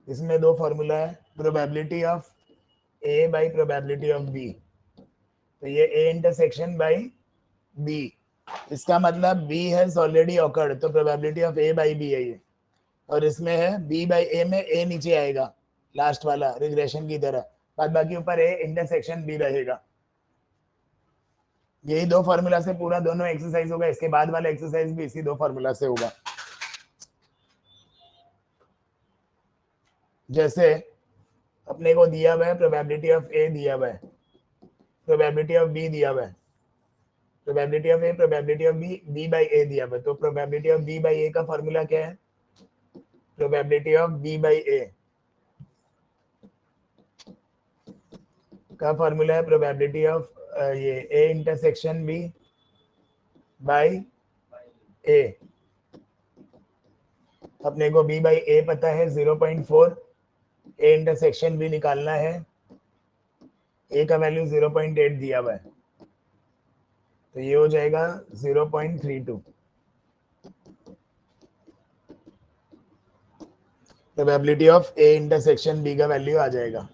इसमें दो फॉर्मूला है, probability of A by probability of B. तो ये ए इंटरसेक्शन बाई बी, इसका मतलब बी हैज ऑलरेडी ऑकर्ड, तो probability of A by B है ये। और इसमें है बी बाई ए में ए नीचे आएगा लास्ट वाला रिग्रेशन की तरह, बाद बाकी ऊपर ए इंटरसेक्शन बी रहेगा। यही दो फार्मूला से पूरा दोनों एक्सरसाइज होगा, इसके बाद वाला एक्सरसाइज भी इसी दो फार्मूला से होगा। जैसे अपने को दिया हुआ है प्रोबेबिलिटी ऑफ ए दिया हुआ है, प्रोबेबिलिटी ऑफ बी दिया हुआ है, probability of A probability of B B by A दिया हुआ है। तो probability of B by A का फार्मूला क्या है, probability of B by A का फार्मूला है प्रोबेबिलिटी ऑफ ये A intersection B by A. अपने को बी बाई ए पता है 0.4, ए इंटरसेक्शन बी निकालना है, ए का वैल्यू 0.8 दिया हुआ है, तो ये हो जाएगा 0.32। Probability of A intersection B का वैल्यू आ जाएगा।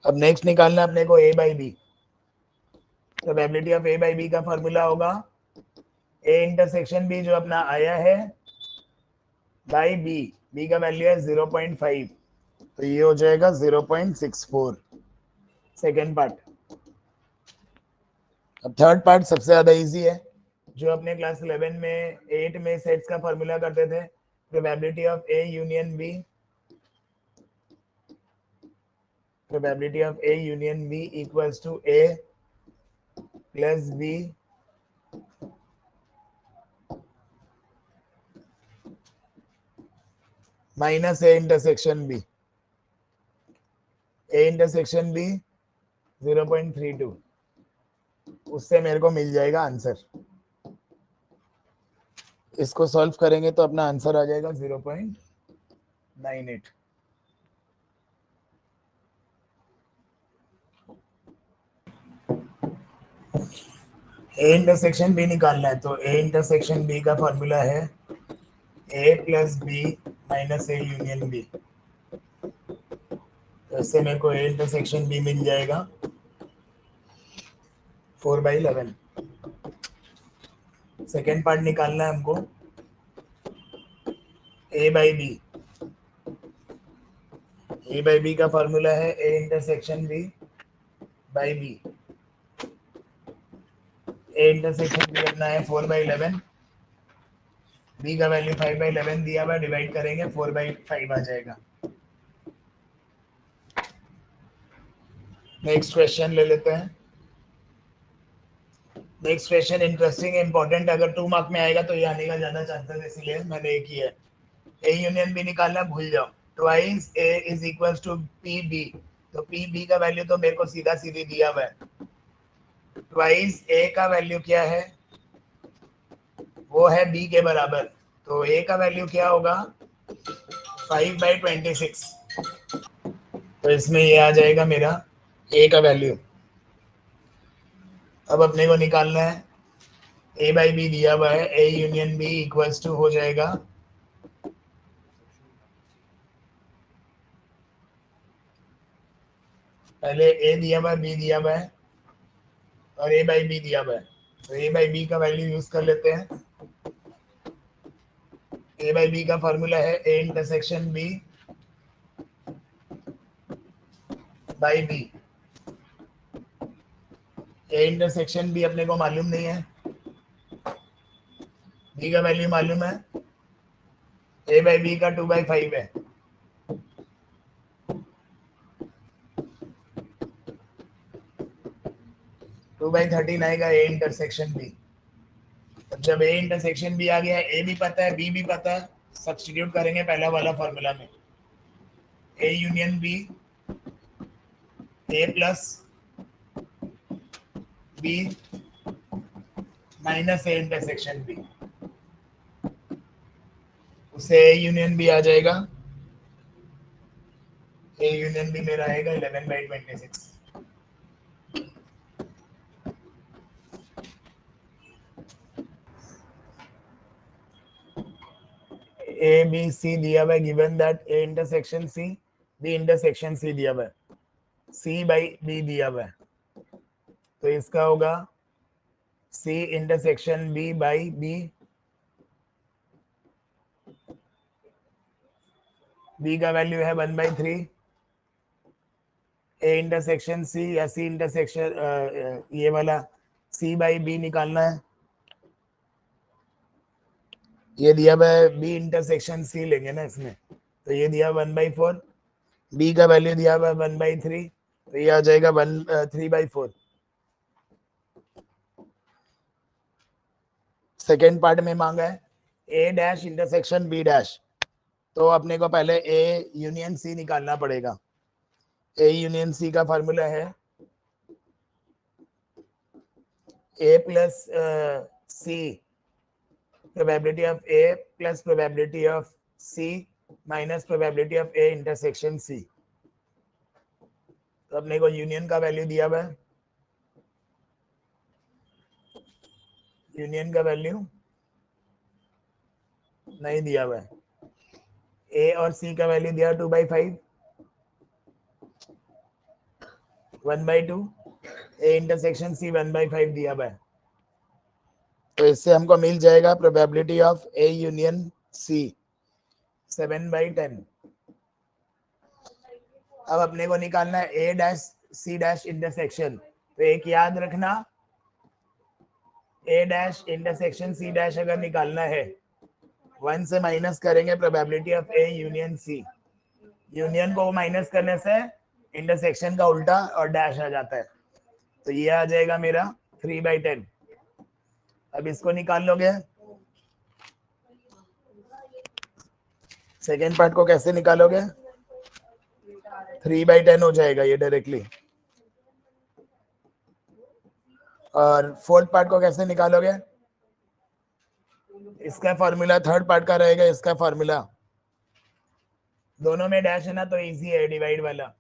अब नेक्स्ट निकालना अपने को A by B. Probability of A by B का फॉर्मूला होगा ए इंटरसेक्शन बी जो अपना आया है बाई बी, बी का वैल्यू है 0.5, तो ये हो जाएगा 0.64। Second part. अब थर्ड पार्ट सबसे ज्यादा इजी है, जो अपने क्लास 11 में 8 में सेट्स का फॉर्मूला करते थे, probability of A union B, probability of A union B equals to A plus B minus A intersection B, A intersection B 0.32, उससे मेरे को मिल जाएगा आंसर। इसको सॉल्व करेंगे तो अपना आंसर आ जाएगा 0.98। ए इंटरसेक्शन बी निकालना है, तो ए इंटरसेक्शन बी का फॉर्मूला है A plus B minus A union B. तो इससे मेरे को ए इंटरसेक्शन बी मिल जाएगा 4/11। सेकेंड पार्ट निकालना है हमको A by B. A by B का फॉर्मूला है A intersection B by B. A intersection B अपना है 4/11, बी का वैल्यू 5/11 दिया हुआ, डिवाइड करेंगे 4/5 आ जाएगा। नेक्स्ट क्वेश्चन ले लेते हैं। नेक्स्ट क्वेश्चन इंटरेस्टिंग इंपॉर्टेंट, अगर 2 मार्क में आएगा तो ये आने का ज्यादा चांसेस, इसलिए मैंने एक ही है। ए यूनियन बी निकालना भूल जाओ, twice A is equal to P B. तो पी बी का वैल्यू तो मेरे को सीधा सीधी दिया हुआ है, ट्वाइस ए का वैल्यू क्या है, वो है बी के बराबर। तो ए का वैल्यू क्या होगा 5/26, तो इसमें ये आ जाएगा मेरा ए का वैल्यू। अब अपने को निकालना है ए बाई बी दिया हुआ है, A union B equals to हो जाएगा पहले ए दिया हुआ है, बी दिया हुआ है और ए बाई बी दिया हुआ है, तो ए बाई बी का वैल्यू यूज कर लेते हैं। ए बाई बी का फॉर्मूला है A intersection B by B. A intersection B अपने को मालूम नहीं है, बी का वैल्यू मालूम है, ए बाई बी का 2/5 है, 2/13 आएगा ए इंटरसेक्शन बी। जब ए इंटरसेक्शन बी आ गया, ए भी पता है बी भी पता है, सब्स्टिट्यूट करेंगे पहला वाला फॉर्मूला में, A union B A plus B minus A intersection B, उससे ए यूनियन बी आ जाएगा, ए यूनियन बी मेरा आएगा 11/26। ए बी सी दिया हुआ है, given that A intersection C B intersection C दिया हुआ है, सी बाई बी दिया हुआ है, तो इसका होगा C intersection B by B, B का वैल्यू है 1/3, ए इंटरसेक्शन सी या सी इंटरसेक्शन ये वाला सी बाई बी निकालना है, ये दिया हुआ है बी इंटरसेक्शन सी लेंगे ना इसमें, तो ये दिया 1/4, बी का वैल्यू दिया हुआ है 1/3, तो ये आ जाएगा 3/4। सेकेंड पार्ट में मांगा है A dash intersection B dash, तो अपने को पहले ए यूनियन सी निकालना पड़ेगा। ए यूनियन सी का फॉर्मूला है A plus C probability of A plus probability of C minus probability of A intersection C। तो अपने को यूनियन का वैल्यू दिया हुआ है, यूनियन का वैल्यू नहीं दिया हुआ है, ए और सी का वैल्यू दिया 2/5, 1/2, ए इंटरसेक्शन सी 1/5 दिया हुआ है, तो इससे हमको मिल जाएगा probability of A union C 7/10। अब अपने को निकालना है A dash C dash intersection, तो एक याद रखना, A dash intersection C dash अगर निकालना है 1 से माइनस करेंगे probability of A union C, union को माइनस करने से इंटरसेक्शन का उल्टा और डैश आ जाता है, तो ये आ जाएगा मेरा 3/10। अब इसको निकाल लोगे, सेकेंड पार्ट को कैसे निकालोगे, 3/10 हो जाएगा ये डायरेक्टली। और फोर्थ पार्ट को कैसे निकालोगे, इसका फॉर्मूला थर्ड पार्ट का रहेगा, इसका फॉर्मूला दोनों में डैश है ना, तो इजी है डिवाइड वाला,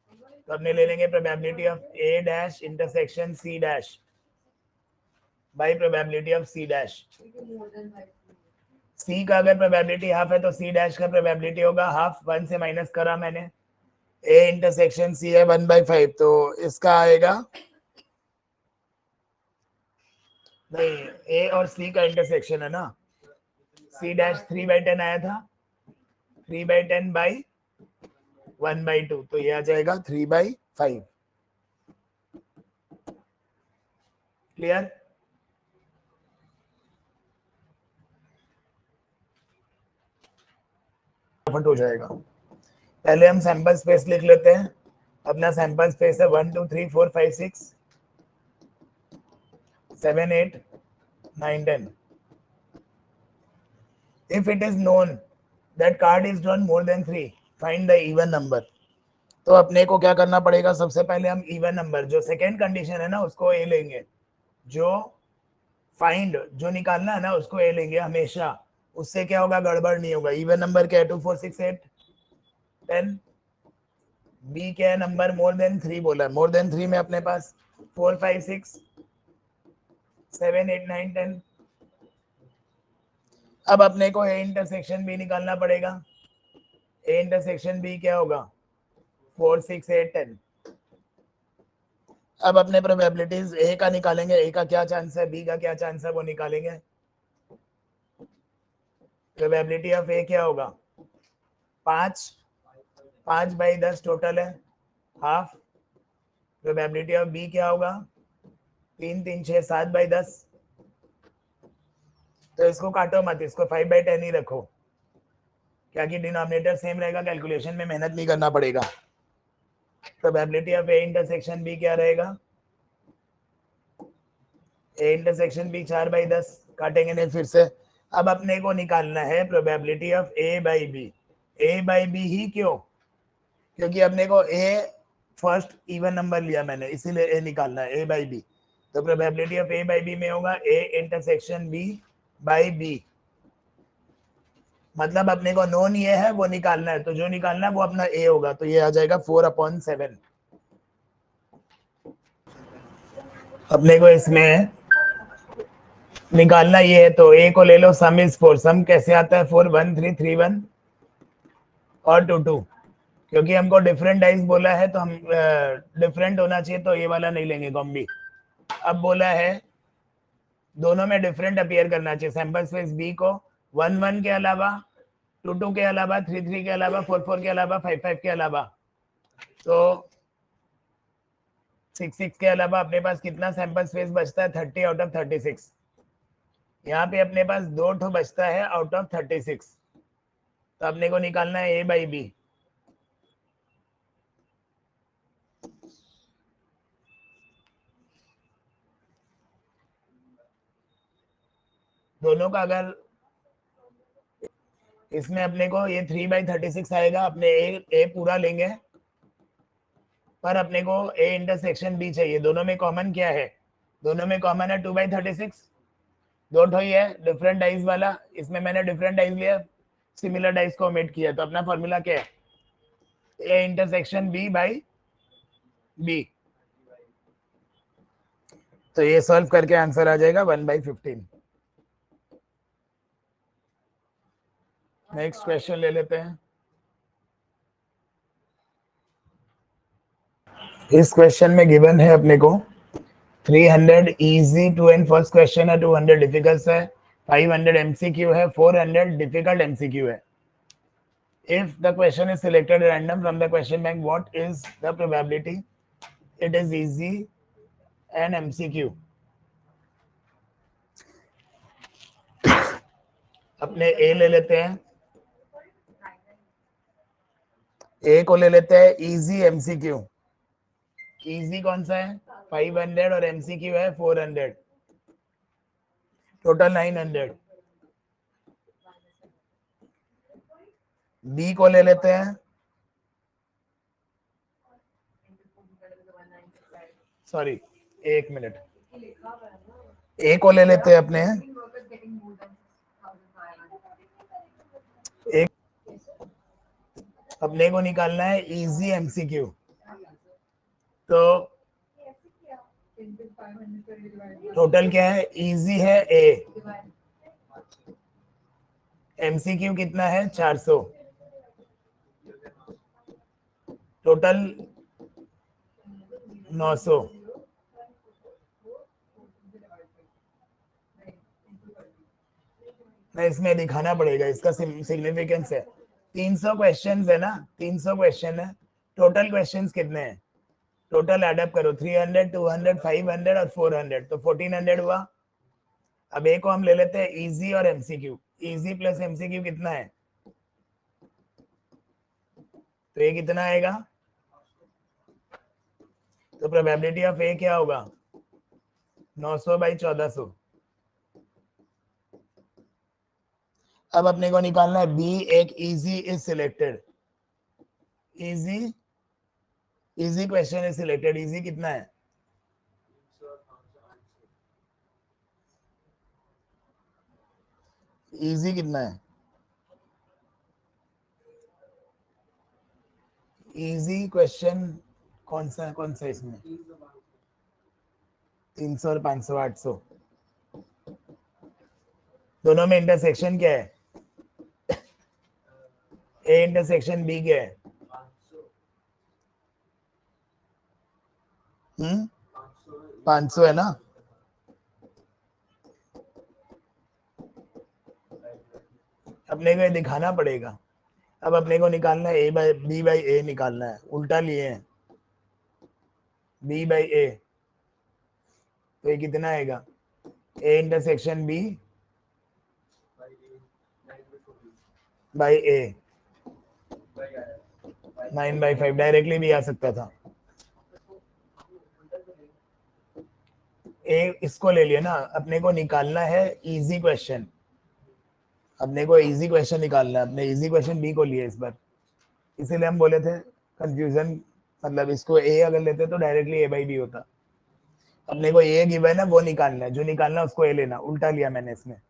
तो अपने ले लेंगे probability of A dash intersection C dash by probability of C dash. C का अगर प्रोबेबिलिटी हाफ है तो सी डैश का प्रोबेबिलिटी होगा हाफ, 1 से माइनस करा मैंने, ए इंटरसेक्शन सी है 1/5, तो इसका आएगा, नहीं ए और सी का इंटरसेक्शन है ना, सी डैश 3/10 आया था, 3/10 बाई 1/2, तो ये आ जाएगा 3/5। क्लियर? हो जाएगा। पहले हम सैंपल स्पेस लिख लेते हैं, अपना सैंपल स्पेस है 1 2 3 4 5 6 7 8 9 10। If it is known that card is drawn more than 3, find the even number। तो अपने को क्या करना पड़ेगा, सबसे पहले हम इवन नंबर, जो सेकेंड कंडीशन है ना उसको ए लेंगे, जो फाइंड जो निकालना है ना उसको ए लेंगे हमेशा, उससे क्या होगा, गड़बड़ नहीं होगा। इवन नंबर क्या है, 2 4 6 8 10, बी क्या है नंबर, मोर देन 3 बोला है, मोर देन 3 में अपने पास 4 5 6 7 8 9 10। अब अपने को ए इंटरसेक्शन बी निकालना पड़ेगा, ए इंटरसेक्शन बी क्या होगा, 4 6 8 10। अब अपने प्रोबेबिलिटीज ए का निकालेंगे, ए का क्या चांस है, बी का क्या चांस है, वो निकालेंगे। प्रोबेबिलिटी ऑफ ए क्या होगा, 5/10 टोटल है, हाफ। प्रोबेबिलिटी ऑफ बी क्या होगा, 3 3 6 7/10। तो इसको काटो मत, इसको 5/10 ही रखो, क्या कि डिनोमिनेटर सेम रहेगा, कैलकुलेशन में मेहनत नहीं करना पड़ेगा। Probability of A intersection B क्या रहेगा, ए इंटरसेक्शन बी 4/10, काटेंगे नहीं फिर से। अब अपने को निकालना है probability of A by B. A by B ही क्यों, क्योंकि अपने को ए फर्स्ट इवन नंबर लिया मैंने, इसीलिए ए निकालना है, ए बाई बी। तो probability of A by B में होगा A intersection B by B, मतलब अपने को नोन ये है वो निकालना है, तो जो निकालना है वो अपना ए होगा, तो ये आ जाएगा 4/7। अपने को इसमें निकालना ये है, तो ए को ले लो, सम इज 4, सम कैसे आता है, 4 1 3 3 1 और 2 क्योंकि हमको डिफरेंट डाइस बोला है तो हम डिफरेंट होना चाहिए, तो ये वाला नहीं लेंगे कॉम्बी। अब बोला है दोनों में डिफरेंट अपीयर करना चाहिए। सैंपल स्पेस बी को 1 1 के अलावा, 2 2 के अलावा, 3 3 के अलावा, 4 4 के अलावा, 5 5 के अलावा, तो 6 6 के अलावा अपने पास कितना सैंपल स्पेस बचता है? 30 आउट ऑफ 36। यहाँ पे अपने पास 2 ठो बचता है आउट ऑफ 36, तो अपने को निकालना है ए बाई बी। दोनों का अगर इसमें अपने को ये 3/36 आएगा, अपने ए पूरा लेंगे, पर अपने को ए इंटरसेक्शन बी चाहिए। दोनों में कॉमन क्या है? दोनों में कॉमन है 2/36, दो ठो ही है डिफरेंट डाइस वाला। इसमें मैंने डिफरेंट डाइस लिया, सिमिलर डाइस को ओमिट किया, तो अपना फॉर्मूला क्या है? A intersection B by B. तो ये सॉल्व करके आंसर आ जाएगा 1/15। नेक्स्ट क्वेश्चन ले लेते हैं। इस क्वेश्चन में गिवन है अपने को 300 easy two and first question है, 200 डिफिकल्ट है, 500 एमसीक्यू है, 400 डिफिकल्ट एमसीक्यू है। If the question is selected random from the question bank, what is the probability it is easy and MCQ? अपने ए ले लेते हैं, ए को ले लेते हैं इजी एमसीक्यू। इजी कौन सा है? 500 और एमसीक्यू है 400, टोटल 900। बी को ले लेते हैं, सॉरी एक मिनट, ए को ले लेते हैं अपने, एक अपने को निकालना है इजी एमसीक्यू। तो टोटल क्या है? इजी है ए, एमसीक्यू कितना है? 400, टोटल 900। इसमें दिखाना पड़ेगा, इसका सिग्निफिकेंस है। 300 क्वेश्चंस है ना, 300 क्वेश्चन है। टोटल क्वेश्चंस कितने हैं? टोटल एडअप करो, 300, 200, 500 और 400, तो 1400 हुआ। अब ए को हम ले लेते हैं इजी और एमसीक्यू। इजी प्लस एमसीक्यू कितना है? तो ये कितना आएगा? तो प्रोबेबिलिटी ऑफ ए क्या होगा? 900/1400। अब अपने को निकालना है बी। एक easy is selected, easy question is selected. Easy कितना है? इजी कितना है? इजी क्वेश्चन कौन सा इसमें? 300 और 500, 800। दोनों में इंटरसेक्शन क्या है? ए इंटरसेक्शन बी क्या है? 500 है ना। अपने को ये दिखाना पड़ेगा। अब अपने को निकालना है ए बाई बी बाई ए निकालना है, उल्टा लिए हैं बी बाई ए। तो ये कितना आएगा? A intersection B by A, 9/5। Directly भी आ सकता था। ए इसको ले लिया ना। अपने को निकालना है इजी क्वेश्चन, अपने को इजी क्वेश्चन निकालना है। अपने इजी क्वेश्चन बी को लिए इस बार, इसीलिए हम बोले थे कंफ्यूजन, मतलब इसको ए अगर लेते तो डायरेक्टली ए बाई बी होता। अपने को ये गिवन है वो निकालना है, जो निकालना है उसको ए लेना। उल्टा लिया मैंने इसमें,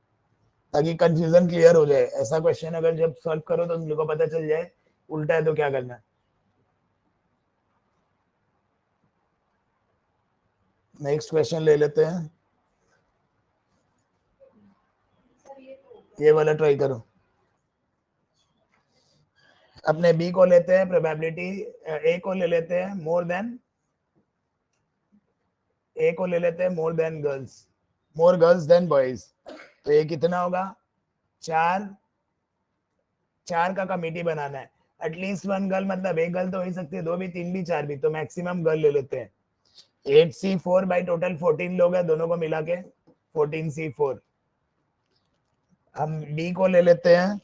ताकि कंफ्यूजन क्लियर हो जाए। ऐसा क्वेश्चन अगर जब सॉल्व करो तो तुम लोग को पता चल जाए उल्टा है तो क्या करना है। नेक्स्ट क्वेश्चन ले लेते हैं, ये वाला ट्राई करो। अपने बी को लेते हैं, प्रोबेबिलिटी ए को ले लेते हैं more than girls, more girls than boys. तो ये कितना होगा? 4 का कमिटी बनाना है। एटलीस्ट 1 गर्ल, मतलब एक गर्ल तो हो ही सकती है, 2 भी, 3 भी, 4 भी, तो मैक्सिमम गर्ल ले लेते हैं। 8C4 बाई टोटल 14 लोग हैं, दोनों को मिला के 14C4। हम बी को ले लेते हैं,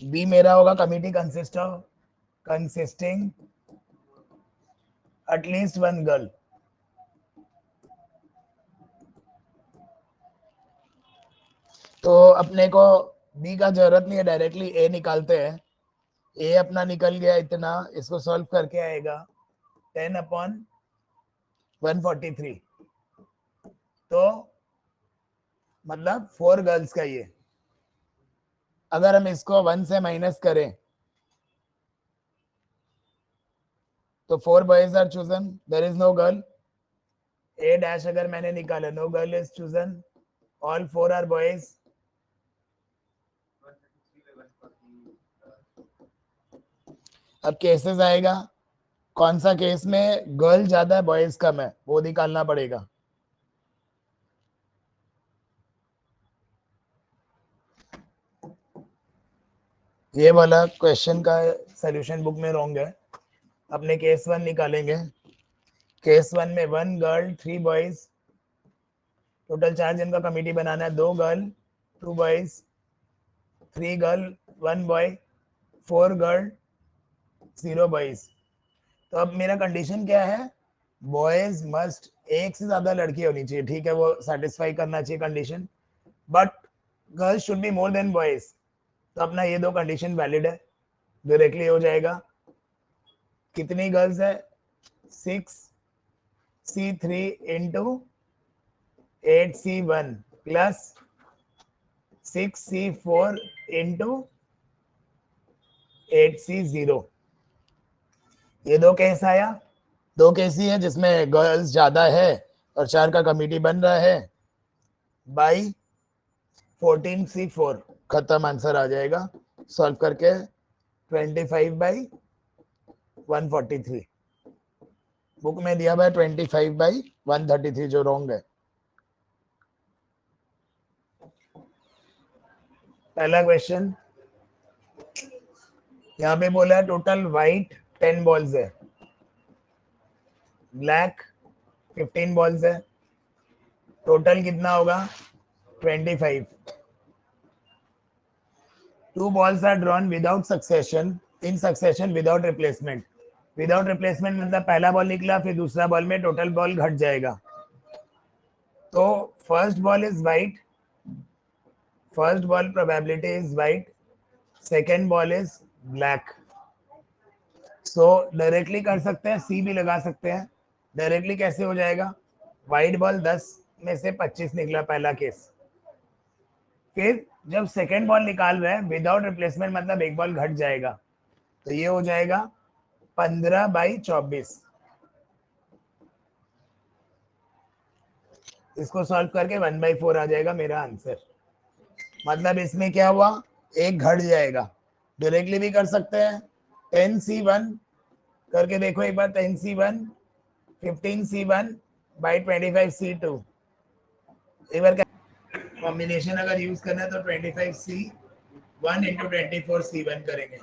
बी मेरा होगा कमिटी कंसिस्टिंग एटलीस्ट 1 गर्ल। तो अपने को बी का जरूरत नहीं है, डायरेक्टली ए निकालते हैं। ए अपना निकल गया इतना, इसको सॉल्व करके आएगा 10/143। तो मतलब 4 गर्ल्स का ये। अगर हम इसको 1 से माइनस करें तो 4 boys are chosen, there is no girl. A dash अगर मैंने निकाला, no girl is chosen, all 4 are boys. अब केसेस आएगा, कौन सा केस में गर्ल ज्यादा है बॉयज कम है, वो निकालना पड़ेगा। ये वाला क्वेश्चन का सॉल्यूशन बुक में रॉन्ग है। अपने केस 1 निकालेंगे। केस 1 में 1 गर्ल 3 बॉयज, टोटल 4 जन का कमिटी बनाना है। 2 girl 2 boys, 3 girl 1 boy, 4 girl 0 boys. तो अब मेरा कंडीशन क्या है? बॉयज मस्ट, एक से ज्यादा लड़की होनी चाहिए, ठीक है, वो सेटिस्फाई करना चाहिए condition, but girls should be more than boys. तो अपना ये 2 कंडीशन वैलिड है, डायरेक्टली हो जाएगा। कितनी गर्ल्स है? 6C3 into 8C1 plus 6C4 into 8C0। ये 2 केस आया, 2 केस ही है जिसमें गर्ल्स ज्यादा है और 4 का कमिटी बन रहा है, बाई 14C4। खत्म, आंसर आ जाएगा सॉल्व करके 25/143। बुक में दिया हुआ है 25/133, जो रॉन्ग है। पहला क्वेश्चन यहाँ पे बोला है टोटल व्हाइट 10 बॉल्स है, ब्लैक 15 बॉल्स है, टोटल कितना होगा? 25। 2 balls are drawn without succession, in succession without replacement। Without replacement मतलब पहला बॉल निकला, फिर दूसरा बॉल में टोटल बॉल घट जाएगा। तो first ball is white, first ball probability is white, second ball is black. So directly कर सकते हैं, सी भी लगा सकते हैं। डायरेक्टली कैसे हो जाएगा? वाइट बॉल 10 में से 25 निकला, पहला केस। फिर जब सेकेंड बॉल निकाल रहे हैं विदाउट रिप्लेसमेंट, मतलब एक बॉल घट जाएगा, तो ये हो जाएगा 15/24। इसको सॉल्व करके 1/4 आ जाएगा मेरा आंसर। मतलब इसमें क्या हुआ? एक घट जाएगा। डायरेक्टली भी कर सकते हैं, 10C1 करके देखो एक बार, 10C1 15C1 बाई 25C2। एक बार कॉम्बिनेशन अगर यूज करना है तो 25C1 इंटू 24C1 करेंगे।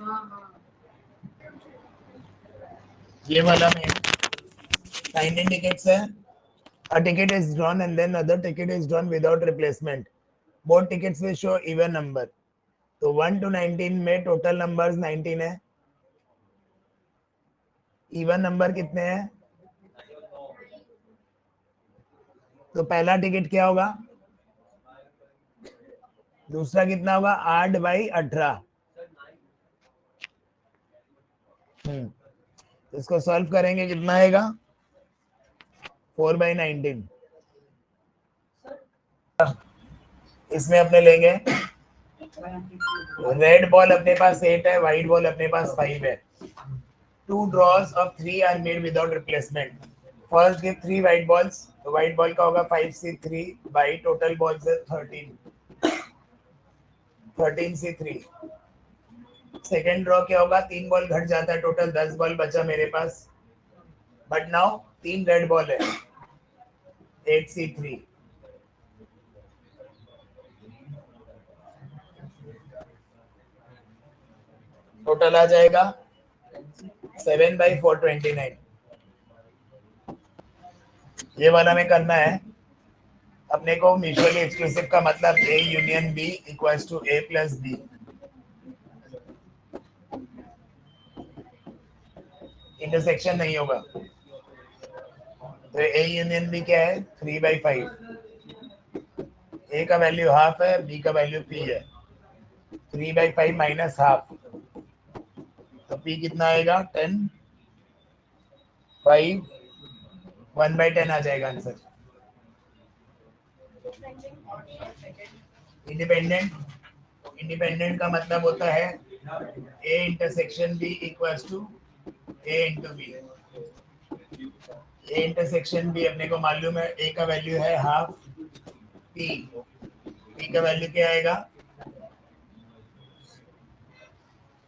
ये वाला में 19 टिकट्स है। A ticket is drawn and then other ticket is drawn without replacement. Both tickets will show even number. तो 1 to 19 में टोटल नंबर्स 19 है, इवन नंबर कितने हैं? तो पहला टिकट क्या होगा? दूसरा कितना होगा? 8/18। इसको सॉल्व करेंगे, कितना आएगा? 4/19। इसमें अपने लेंगे रेड बॉल अपने पास 8 है, व्हाइट बॉल अपने पास 5 है। 2 draws of 3 are made without replacement। First give 3 white balls, तो व्हाइट बॉल का होगा 5C3 बाई टोटल बॉल्स है 13C3। सेकेंड ड्रॉ क्या होगा, 3 बॉल घट जाता है, टोटल 10 बॉल बचा मेरे पास, बट नाउ 3 रेड बॉल है 8C3। टोटल आ जाएगा 7/429। ये वाला में करना है अपने को। म्यूचुअली एक्सक्लूसिव का मतलब A union B equals to A plus B। Intersection नहीं होगा, तो A यूनियन B क्या है 3/5। A का वैल्यू हाफ है, B का वैल्यू P है, 3/5 माइनस हाफ, तो P कितना आएगा 10, 5, 1/10 आ जाएगा आंसर। इंडिपेंडेंट, इंडिपेंडेंट का मतलब होता है A intersection B equals to A into B। A intersection B अपने को मालूम है, A का वैल्यू है हाफ, P का वैल्यू क्या आएगा,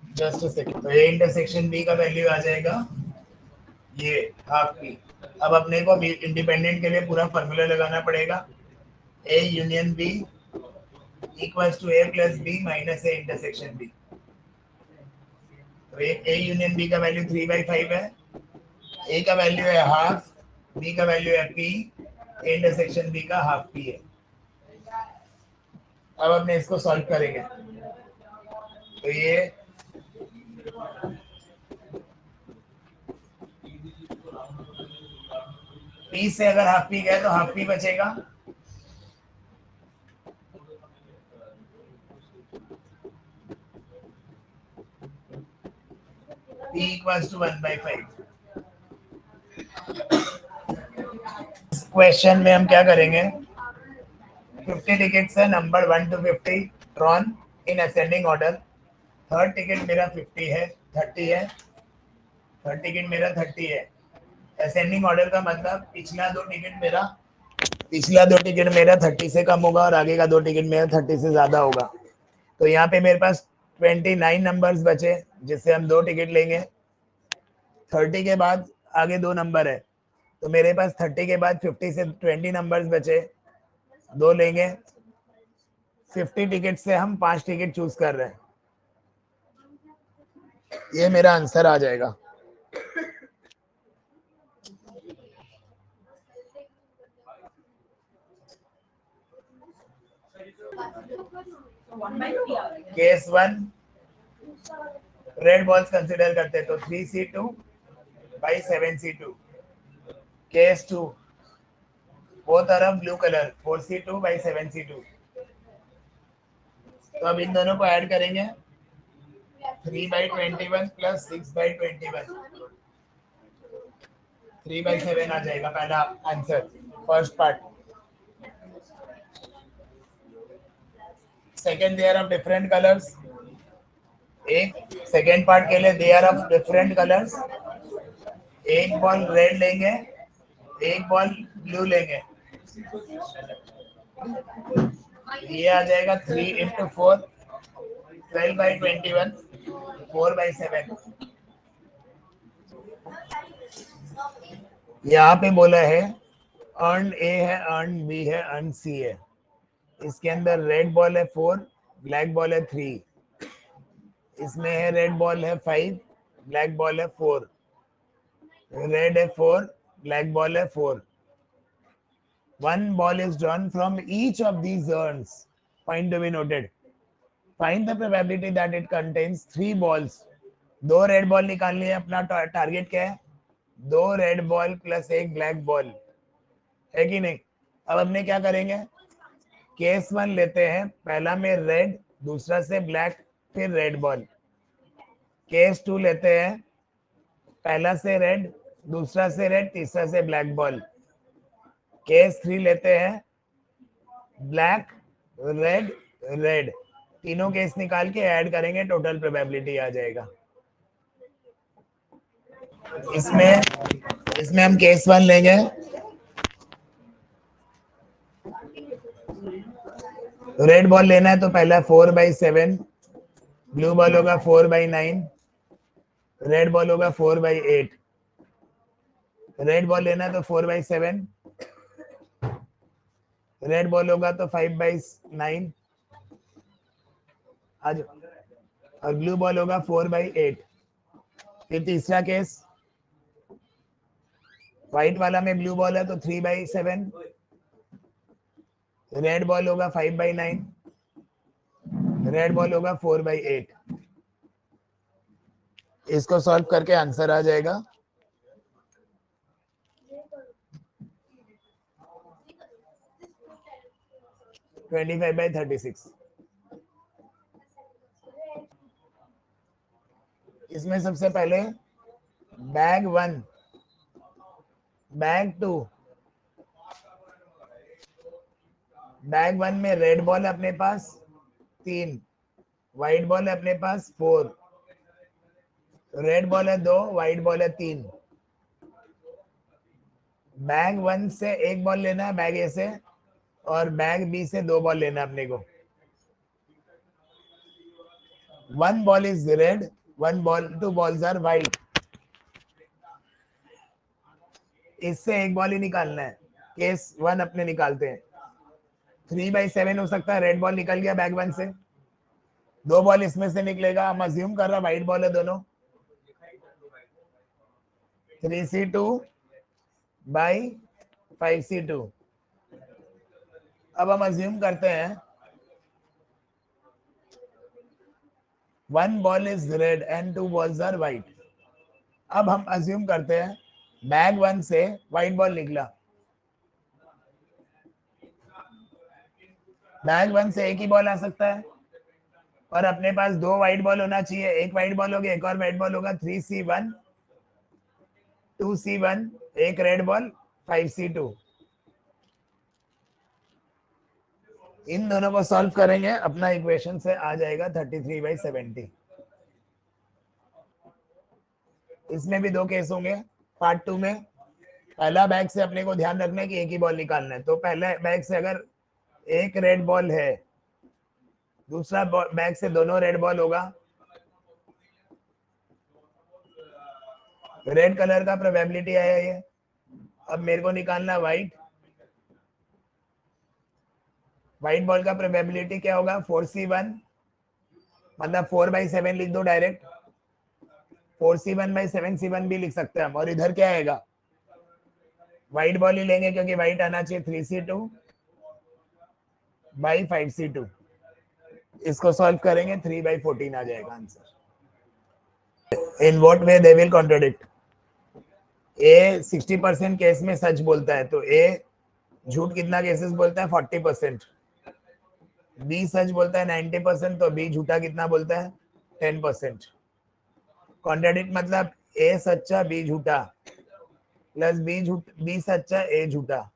जस्ट अ सेकंड, तो A इंटरसेक्शन B का वैल्यू आ जाएगा ये हाफ P। अब अपने को इंडिपेंडेंट के लिए पूरा फॉर्मूला लगाना पड़ेगा, A union B equals to A plus B minus A intersection B। तो A यूनियन B का वैल्यू 3/5 है, A का वैल्यू है हाफ, B का वैल्यू है P, A इंटरसेक्शन B का हाफ P है। अब अपने इसको सॉल्व करेंगे, तो ये P से अगर हाफ P गया तो हाफ P बचेगा, P इक्वल्स टू 1/5। क्वेश्चन में हम क्या करेंगे, 50 टिकट्स है, number 1 to 50 drawn in ascending order. Third ticket मेरा 50 है, 30 है, थर्ड टिकट मेरा 30 है। असेंडिंग ऑर्डर का मतलब पिछला दो टिकट मेरा 30 से कम होगा और आगे का 2 टिकट मेरा 30 से ज्यादा होगा। तो यहाँ पे मेरे पास 29 नंबर्स बचे जिससे हम 2 टिकट लेंगे। 30 के बाद आगे 2 नंबर है, तो मेरे पास 30 के बाद 50 से 20 नंबर्स बचे, 2 लेंगे। 50 टिकट से हम 5 टिकट चूज कर रहे हैं, ये मेरा आंसर आ जाएगा। केस 1 रेड बॉल्स कंसिडर करते हैं, तो 3C2 बाई 7C2। केस 2 वो तरफ blue colour 4C2 by 7C2। तो अब इन दोनों को ऐड करेंगे, 3/21 प्लस 6/21, 3/7 आ जाएगा पहला answer, first part. Second there of different colours, एक सेकेंड पार्ट के लिए देयर ऑफ डिफरेंट कलर्स, एक बॉल रेड लेंगे, एक बॉल ब्लू लेंगे, ये आ जाएगा 3 × 4, 12/21, 4/7। यहाँ पे बोला है अर्न ए है, अर्न बी है, अर्न सी है। इसके अंदर रेड बॉल है 4, ब्लैक बॉल है 3, इसमें है रेड बॉल है 5, ब्लैक बॉल है 4, रेड है 4, ब्लैक बॉल है 4। One ball is drawn from each of these urns. Point to be noted. Find the probability that it contains 3 balls. 2 red ball निकालनी है, अपना टारगेट क्या है, 2 red ball plus 1 black ball, है कि नहीं। अब हमने क्या करेंगे, केस 1 लेते हैं, पहला में रेड, दूसरा से ब्लैक, फिर रेड बॉल। केस 2 लेते हैं, पहला से रेड, दूसरा से रेड, तीसरा से ब्लैक बॉल। केस 3 लेते हैं, ब्लैक, रेड, रेड, तीनों केस निकाल के ऐड करेंगे, टोटल प्रोबेबिलिटी आ जाएगा। इसमें इसमें हम केस 1 लेंगे। रेड बॉल लेना है तो पहला 4/7, ब्लू बॉल होगा 4/9, रेड बॉल होगा 4/8। रेड बॉल लेना है तो 4/7, रेड बॉल होगा तो 5/9 आज, और ब्लू बॉल होगा 4/8। फिर तीसरा केस, व्हाइट वाला में ब्लू बॉल है तो 3/7, रेड बॉल होगा 5/9, रेड बॉल होगा 4/8। इसको सॉल्व करके आंसर आ जाएगा 25/36। इसमें सबसे पहले बैग 1, बैग 2, बैग 1 में रेड बॉल है अपने पास 3, व्हाइट बॉल है अपने पास 4, रेड बॉल है 2, व्हाइट बॉल है 3। बैग 1 से एक बॉल लेना है बैग ए से, और बैग बी से 2 बॉल लेना है अपने को। 1 ball is red, 2 balls are white। इससे एक बॉल ही निकालना है, केस 1 अपने निकालते हैं। 3/7 हो सकता है, रेड बॉल निकल गया बैग 1 से, 2 बॉल इसमें से निकलेगा, हम अज्यूम कर रहा व्हाइट बॉल है दोनों। 3C2/5C2। अब हम अज्यूम करते हैं 1 ball is red and 2 balls are white। अब हम अज्यूम करते हैं बैग 1 से व्हाइट बॉल निकला, बैग 1 से एक ही बॉल आ सकता है, और अपने पास 2 व्हाइट बॉल होना चाहिए। एक व्हाइट बॉल होगा, एक और व्हाइट बॉल होगा। 3C1, 2C1, एक रेड बॉल 5C2। इन दोनों को सॉल्व करेंगे, अपना इक्वेशन से आ जाएगा 33/70। इसमें भी 2 केस होंगे पार्ट 2 में। पहला बैग से अपने को ध्यान रखना है कि एक ही बॉल निकालना है, तो पहले बैग से अगर एक रेड बॉल है, दूसरा बैग से दोनों रेड बॉल होगा। रेड कलर का प्रोबेबिलिटी आया ये। अब मेरे को निकालना व्हाइट बॉल का प्रोबेबिलिटी क्या होगा 4C1, मतलब 4/7 लिख दो डायरेक्ट। 4C1/7C1 भी लिख सकते हैं हम। और इधर क्या आएगा, व्हाइट बॉल ही लेंगे क्योंकि व्हाइट आना चाहिए 3C2/5C2। इसको सॉल्व करेंगे 3/14 आ जाएगा answer. In what way they will contradict. A 60% case में सच बोलता है, तो ए झूठ कितना केसेस बोलता है 40%। बी सच बोलता है 90%, तो बी झूठा कितना बोलता है 10%। कॉन्ट्रडिक्ट मतलब ए सच्चा बी झूठा, प्लस बी सच्चा ए झूठा।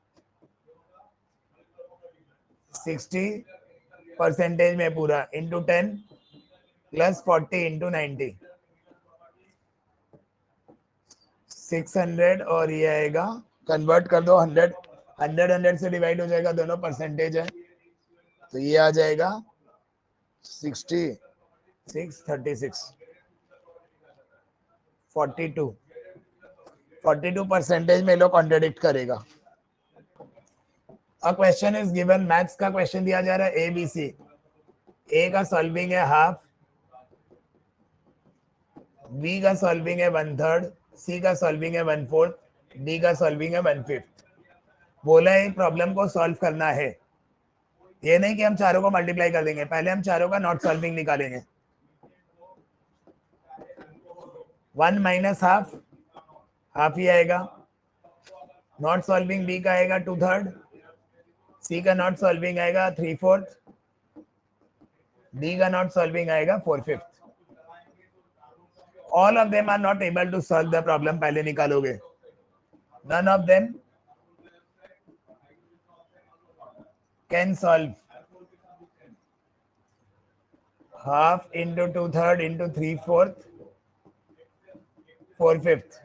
60% में पूरा इंटू 10 प्लस 40 इंटू 90, 600। और ये आएगा, कन्वर्ट कर दो 100 से डिवाइड हो जाएगा, दोनों परसेंटेज है, तो ये आ जाएगा 6636 42% में लोग कॉन्ट्रडिक्ट करेगा। A question is given, maths का क्वेश्चन दिया जा रहा है ए बी सी। ए का सॉल्विंग है हाफ, बी का सॉल्विंग है 1/3, सी का सॉल्विंग है 1/4, डी का सॉल्विंग है 1/5। बोला है प्रॉब्लम को सॉल्व करना है, ये नहीं कि हम चारों को मल्टीप्लाई कर देंगे, पहले हम चारों का नॉट सॉल्विंग निकालेंगे। 1 माइनस हाफ ही आएगा। नॉट सॉल्विंग बी का आएगा 2/3, सी का नॉट सॉल्विंग आएगा 3/4, डी का नॉट सॉल्विंग आएगा 4/5। All of them are not able to solve the problem, पहले निकालोगे। None of them can solve. Half into 2/3 into 3/4, 4/5।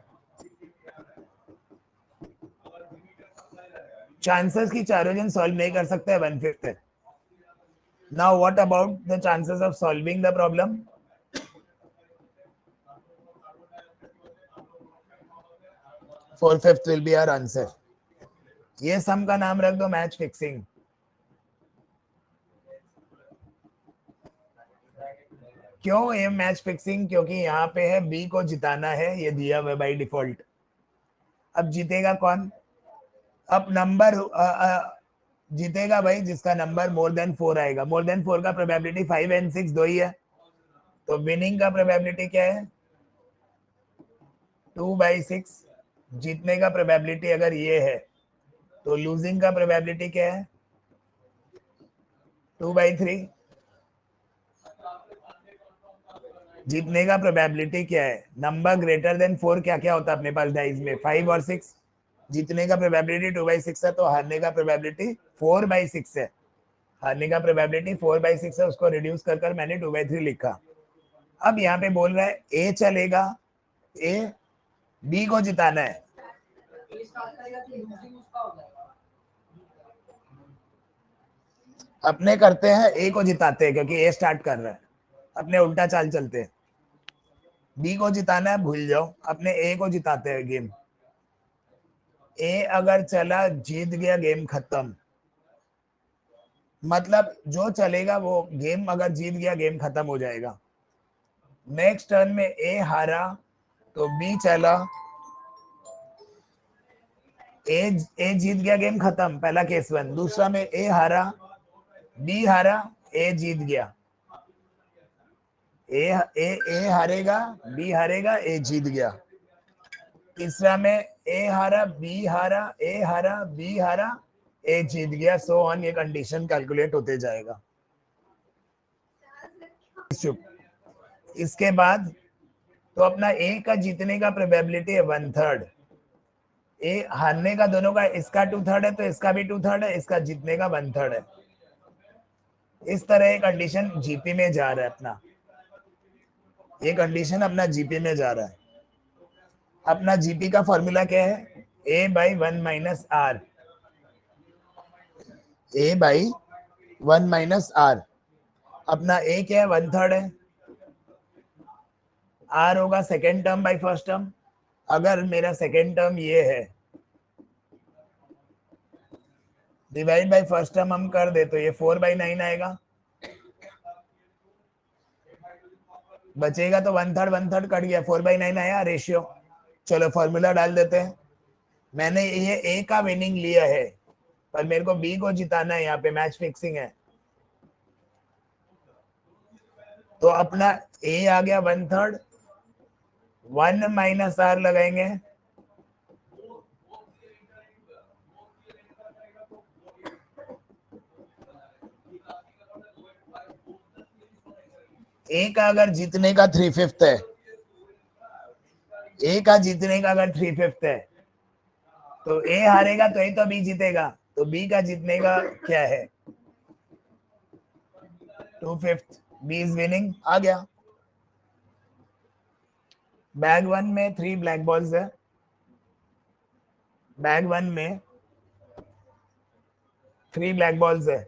Chances की चारों जन सॉल्व नहीं कर सकते, 1/5 है। Now what about the chances of solving the problem? 4/5 will be our answer. ये सम का नाम रख दो मैच फिक्सिंग। क्यों ये मैच फिक्सिंग? क्योंकि यहाँ पे है बी को जिताना है, ये दिया हुआ बाई डिफॉल्ट। अब जीतेगा कौन? अब नंबर जीतेगा भाई जिसका नंबर मोर देन 4 आएगा। मोर देन 4 का प्रोबेबिलिटी 5 एंड 6 दो ही है, तो विनिंग का प्रोबेबिलिटी क्या है? 2/6। जीतने का प्रोबेबिलिटी अगर ये है तो लूजिंग का प्रोबेबिलिटी क्या है? 2/3। जीतने का प्रोबेबिलिटी क्या है? नंबर ग्रेटर देन 4 क्या क्या होता है अपने पास डाइज में? 5 और 6। जीतने का प्रोबेबिलिटी 2/6 है, तो हारने का प्रोबेबिलिटी 4/6 है। हारने का प्रोबेबिलिटी 4/6 है, उसको रिड्यूस कर कर मैंने 2/3 लिखा। अब यहाँ पे बोल रहा है ए चलेगा, ए बी को जिताना है। अपने करते हैं ए को जिताते हैं क्योंकि ए स्टार्ट कर रहा है, अपने उल्टा चाल चलते हैं। बी को जिताना है, भूल जाओ, अपने ए को जिताते हैं गेम। ए अगर चला, जीत गया, गेम खत्म। मतलब जो चलेगा वो गेम, अगर जीत गया गेम खत्म हो जाएगा। नेक्स्ट टर्न में ए हारा तो बी चला, ए जीत गया, गेम खत्म, पहला केस 1। दूसरा में ए हारा, बी हारा, ए जीत गया। ए हारेगा, बी हारेगा, ए जीत गया। तीसरा में ए हारा, बी हारा, ए हारा, बी हारा, ए जीत गया, सो ऑन। ये कंडीशन कैलकुलेट होते जाएगा। इसके बाद तो अपना ए का जीतने का प्रोबेबिलिटी है 1/3। ए हारने का दोनों का, इसका 2/3 है तो इसका भी 2/3 है, इसका जीतने का 1/3 है। इस तरह ये कंडीशन जीपी में जा रहा है अपना, ये कंडीशन अपना जीपी में जा रहा है। अपना जीपी का फॉर्मूला क्या है? A by 1 - r। A by 1 - r। अपना ए क्या है? 1/3 है। आर होगा second term by first term. अगर मेरा सेकेंड टर्म ये है, डिवाइड बाई फर्स्ट टर्म हम कर दे तो ये 4/9 आएगा। बचेगा तो 1/3 1/3 कट गया, 4/9 आया रेशियो। चलो फॉर्मूला डाल देते हैं। मैंने ये ए का विनिंग लिया है, पर मेरे को बी को जिताना है, यहाँ पे मैच फिक्सिंग है। तो अपना ए आ गया 1/3, 1 - r लगाएंगे। ए का अगर जीतने का 3/5 है, ए का जीतने का अगर 3/5 है, तो ए हारेगा तो ही तो बी जीतेगा। तो बी का जीतने का क्या है? 2/5। बी इज विनिंग आ गया। बैग 1 में 3 ब्लैक बॉल्स है। बैग 1 में 3 ब्लैक बॉल्स है।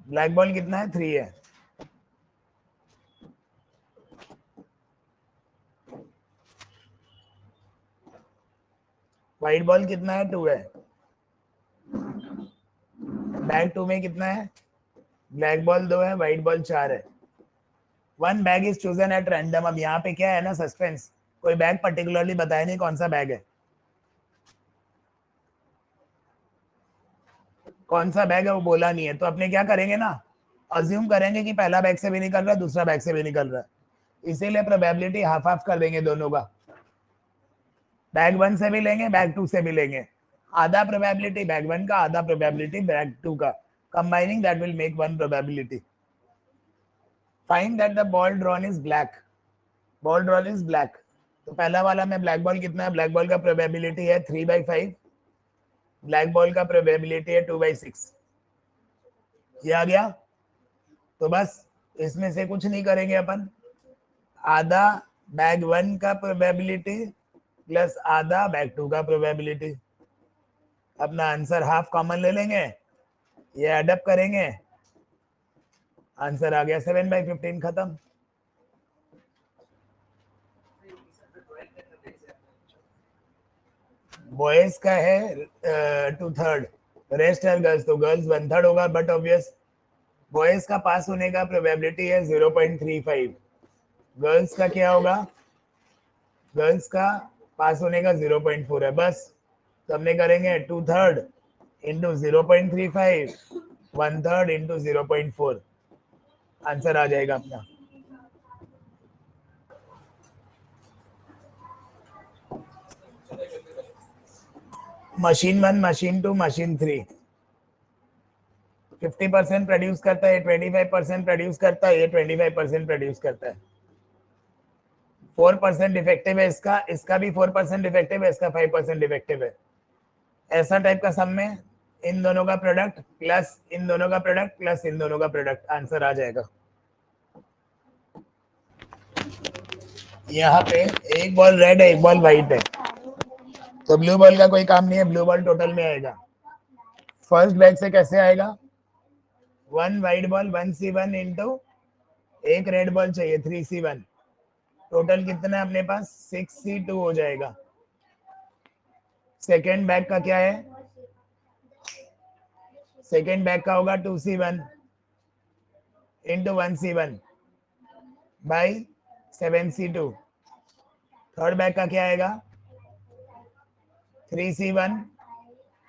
ब्लैक बॉल कितना है? 3 है। व्हाइट बॉल कितना है? 2 है। बैग 2 में कितना है? ब्लैक बॉल 2 है, व्हाइट बॉल 4 है। 1 bag is chosen at random. अब यहाँ पे क्या है ना, सस्पेंस। कोई बैग पर्टिकुलरली बताया नहीं कौन सा बैग है, कौन सा बैग है वो बोला नहीं है। तो अपने क्या करेंगे ना, अज्यूम करेंगे कि पहला बैग से भी निकल रहा है, दूसरा बैग से भी निकल रहा है, इसीलिए प्रोबेबिलिटी हाफ हाफ कर देंगे दोनों का। बैग 1 से भी लेंगे, बैग 2 से भी लेंगे। आधा प्रोबेबिलिटी बैग 1 का, आधा प्रोबेबिलिटी बैग 2 का। Combining that will make 1 probability. Find that the ball drawn is black. Ball drawn is black. तो पहला वाला में ब्लैक बॉल कितना है? ब्लैक बॉल का प्रोबेबिलिटी है 3/5। ब्लैक बॉल का प्रोबेबिलिटी है 2/6। ये आ गया। तो बस इसमें से कुछ नहीं करेंगे अपन। आधा बैग 1 का प्रोबेबिलिटी प्लस आधा बैग 2 का प्रोबेबिलिटी। अपना आंसर हाफ कॉमन ले लेंगे, ये एडअप करेंगे, आंसर आ गया 7/15 खत्म। बॉयज का है 2/3, रेस्ट है गर्ल्स, तो गर्ल्स 1/3 होगा, बट ऑब्वियस बॉयज का पास होने का प्रोबेबिलिटी है 0.35, गर्ल्स का क्या होगा, गर्ल्स का पास होने का 0.4 है बस। तो हमने करेंगे 2/3 इंटू 0.35, 1/3 इंटू 0.4, आंसर आ जाएगा अपना। मशीन 1, मशीन 2, मशीन 3 50% प्रोड्यूस करता है, 25% प्रोड्यूस करता है, ये 25% प्रोड्यूस करता है। 4% डिफेक्टिव है इसका, इसका भी 4% डिफेक्टिव है, इसका 5% डिफेक्टिव है। ऐसा टाइप का सम में इन दोनों का प्रोडक्ट प्लस इन दोनों का प्रोडक्ट प्लस इन दोनों का प्रोडक्ट, आंसर आ जाएगा। यहाँ पे एक बॉल रेड है, एक बॉल व्हाइट है, तो ब्लू बॉल का कोई काम नहीं है, ब्लू बॉल टोटल में आएगा। फर्स्ट बैग से कैसे आएगा, 1 व्हाइट बॉल 1C1 इंटू एक रेड बॉल चाहिए 3C1, टोटल कितना है अपने पास 6C2 हो जाएगा। सेकेंड बैग का क्या है, सेकेंड बैग का होगा 2C1 into 1C1 by 7C2। Third bag का क्या आएगा 3C1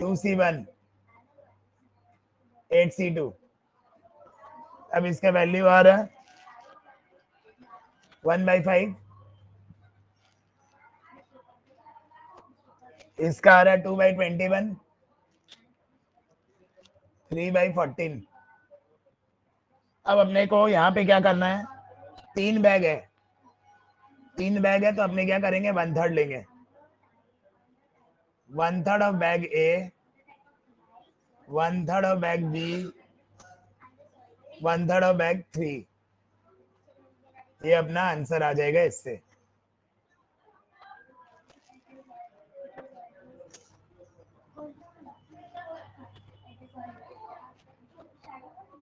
2C1 8C2। अब इसका वैल्यू आ रहा है 1/5, इसका आ रहा है 2/21, 3/14। अब अपने को यहाँ पे क्या करना है, 3 बैग है, 3 बैग है, तो अपने क्या करेंगे 1/3 लेंगे, 1/3 of bag A, 1/3 of bag B, 1/3 of bag 3, ये अपना आंसर आ जाएगा इससे।